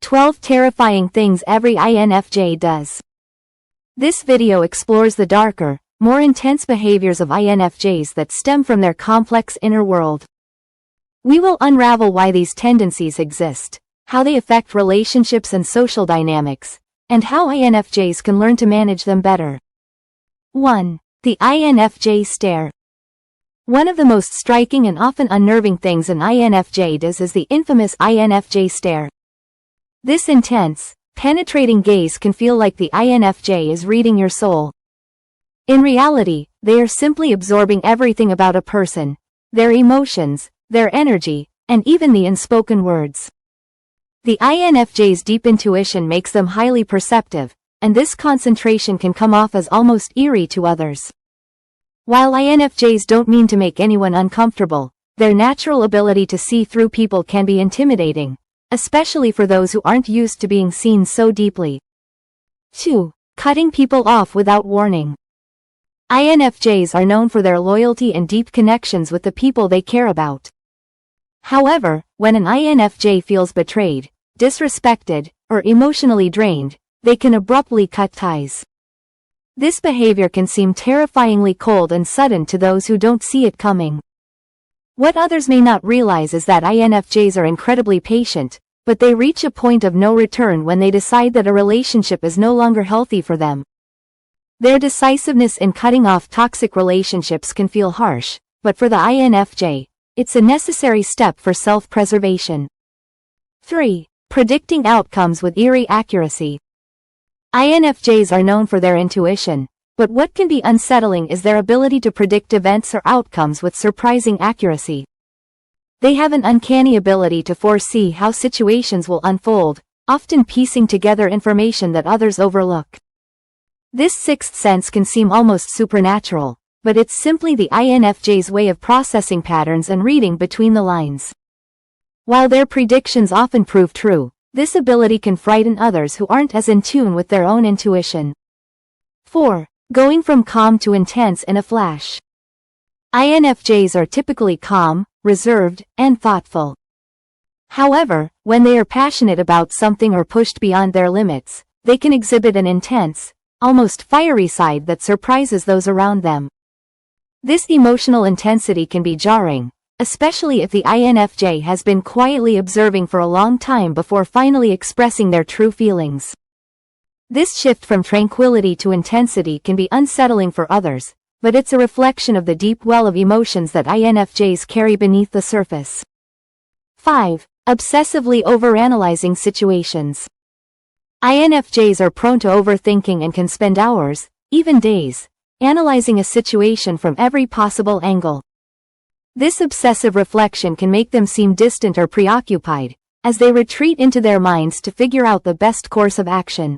12 Terrifying Things Every INFJ Does. This video explores the darker, more intense behaviors of INFJs that stem from their complex inner world. We will unravel why these tendencies exist, how they affect relationships and social dynamics, and how INFJs can learn to manage them better. 1. The INFJ Stare. One of the most striking and often unnerving things an INFJ does is the infamous INFJ stare. This intense, penetrating gaze can feel like the INFJ is reading your soul. In reality, they are simply absorbing everything about a person, their emotions, their energy, and even the unspoken words. The INFJ's deep intuition makes them highly perceptive, and this concentration can come off as almost eerie to others. While INFJs don't mean to make anyone uncomfortable, their natural ability to see through people can be intimidating, especially for those who aren't used to being seen so deeply. 2. Cutting people off without warning. INFJs are known for their loyalty and deep connections with the people they care about. However, when an INFJ feels betrayed, disrespected, or emotionally drained, they can abruptly cut ties. This behavior can seem terrifyingly cold and sudden to those who don't see it coming. What others may not realize is that INFJs are incredibly patient, but they reach a point of no return when they decide that a relationship is no longer healthy for them. Their decisiveness in cutting off toxic relationships can feel harsh, but for the INFJ, it's a necessary step for self-preservation. 3. Predicting outcomes with eerie accuracy. INFJs are known for their intuition, but what can be unsettling is their ability to predict events or outcomes with surprising accuracy. They have an uncanny ability to foresee how situations will unfold, often piecing together information that others overlook. This sixth sense can seem almost supernatural, but it's simply the INFJ's way of processing patterns and reading between the lines. While their predictions often prove true, this ability can frighten others who aren't as in tune with their own intuition. 4. Going from calm to intense in a flash. INFJs are typically calm, reserved, and thoughtful. However, when they are passionate about something or pushed beyond their limits, they can exhibit an intense, almost fiery side that surprises those around them. This emotional intensity can be jarring, especially if the INFJ has been quietly observing for a long time before finally expressing their true feelings. This shift from tranquility to intensity can be unsettling for others, but it's a reflection of the deep well of emotions that INFJs carry beneath the surface. 5. Obsessively overanalyzing situations. INFJs are prone to overthinking and can spend hours, even days, analyzing a situation from every possible angle. This obsessive reflection can make them seem distant or preoccupied, as they retreat into their minds to figure out the best course of action.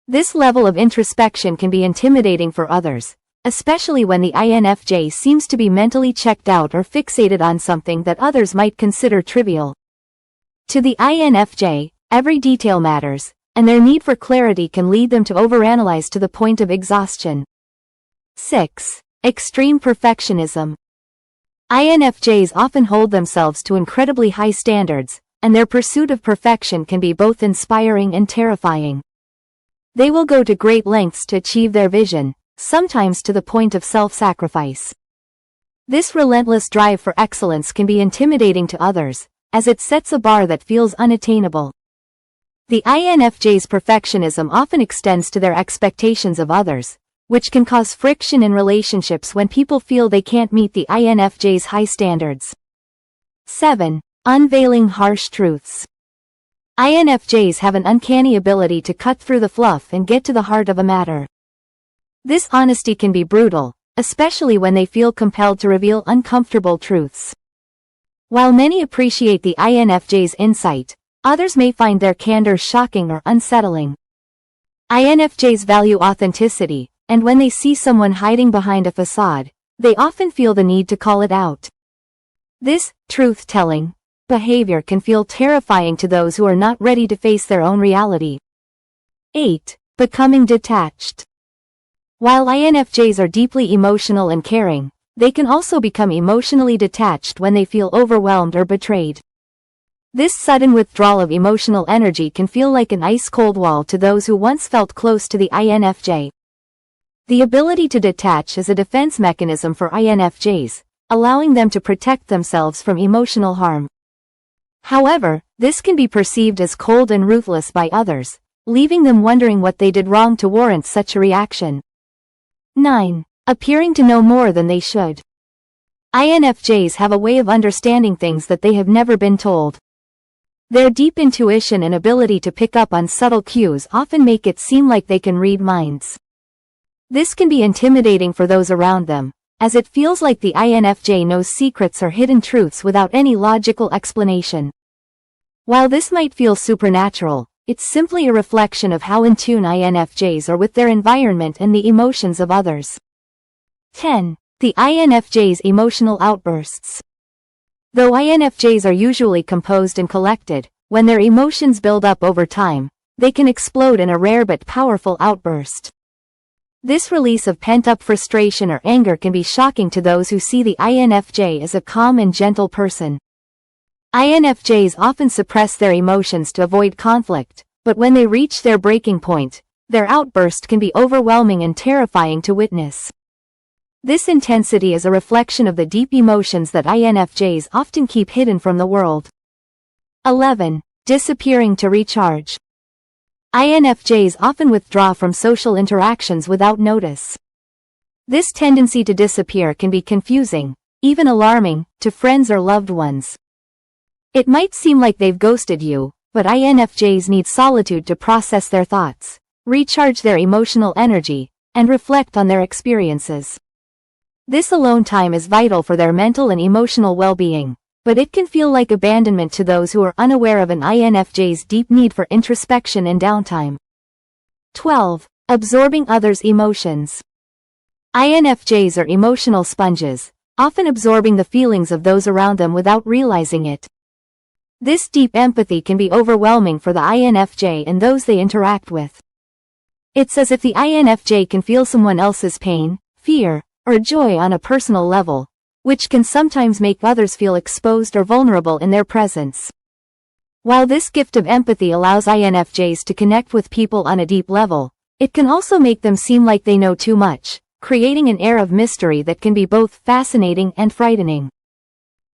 This level of introspection can be intimidating for others, especially when the INFJ seems to be mentally checked out or fixated on something that others might consider trivial. To the INFJ, every detail matters, and their need for clarity can lead them to overanalyze to the point of exhaustion. 6. Extreme perfectionism. INFJs often hold themselves to incredibly high standards, and their pursuit of perfection can be both inspiring and terrifying. They will go to great lengths to achieve their vision, sometimes to the point of self-sacrifice. This relentless drive for excellence can be intimidating to others, as it sets a bar that feels unattainable. The INFJ's perfectionism often extends to their expectations of others, which can cause friction in relationships when people feel they can't meet the INFJ's high standards. 7. Unveiling harsh truths. INFJs have an uncanny ability to cut through the fluff and get to the heart of a matter. This honesty can be brutal, especially when they feel compelled to reveal uncomfortable truths. While many appreciate the INFJ's insight, others may find their candor shocking or unsettling. INFJs value authenticity, and when they see someone hiding behind a facade, they often feel the need to call it out. This truth-telling behavior can feel terrifying to those who are not ready to face their own reality. 8. Becoming detached. While INFJs are deeply emotional and caring, they can also become emotionally detached when they feel overwhelmed or betrayed. This sudden withdrawal of emotional energy can feel like an ice-cold wall to those who once felt close to the INFJ. The ability to detach is a defense mechanism for INFJs, allowing them to protect themselves from emotional harm. However, this can be perceived as cold and ruthless by others, leaving them wondering what they did wrong to warrant such a reaction. 9. Appearing to know more than they should. INFJs have a way of understanding things that they have never been told. Their deep intuition and ability to pick up on subtle cues often make it seem like they can read minds. This can be intimidating for those around them, as it feels like the INFJ knows secrets or hidden truths without any logical explanation. While this might feel supernatural, it's simply a reflection of how in tune INFJs are with their environment and the emotions of others. 10. The INFJ's emotional outbursts. Though INFJs are usually composed and collected, when their emotions build up over time, they can explode in a rare but powerful outburst. This release of pent-up frustration or anger can be shocking to those who see the INFJ as a calm and gentle person. INFJs often suppress their emotions to avoid conflict, but when they reach their breaking point, their outburst can be overwhelming and terrifying to witness. This intensity is a reflection of the deep emotions that INFJs often keep hidden from the world. 11. Disappearing to recharge. INFJs often withdraw from social interactions without notice. This tendency to disappear can be confusing, even alarming, to friends or loved ones. It might seem like they've ghosted you, but INFJs need solitude to process their thoughts, recharge their emotional energy, and reflect on their experiences. This alone time is vital for their mental and emotional well-being, but it can feel like abandonment to those who are unaware of an INFJ's deep need for introspection and downtime. 12. Absorbing others' emotions. INFJs are emotional sponges, often absorbing the feelings of those around them without realizing it. This deep empathy can be overwhelming for the INFJ and those they interact with. It's as if the INFJ can feel someone else's pain, fear, or joy on a personal level, which can sometimes make others feel exposed or vulnerable in their presence. While this gift of empathy allows INFJs to connect with people on a deep level, it can also make them seem like they know too much, creating an air of mystery that can be both fascinating and frightening.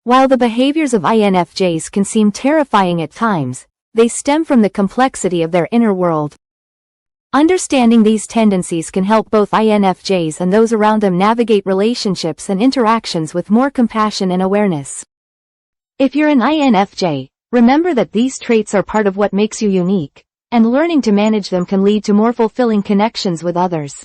While the behaviors of INFJs can seem terrifying at times, they stem from the complexity of their inner world. Understanding these tendencies can help both INFJs and those around them navigate relationships and interactions with more compassion and awareness. If you're an INFJ, remember that these traits are part of what makes you unique, and learning to manage them can lead to more fulfilling connections with others.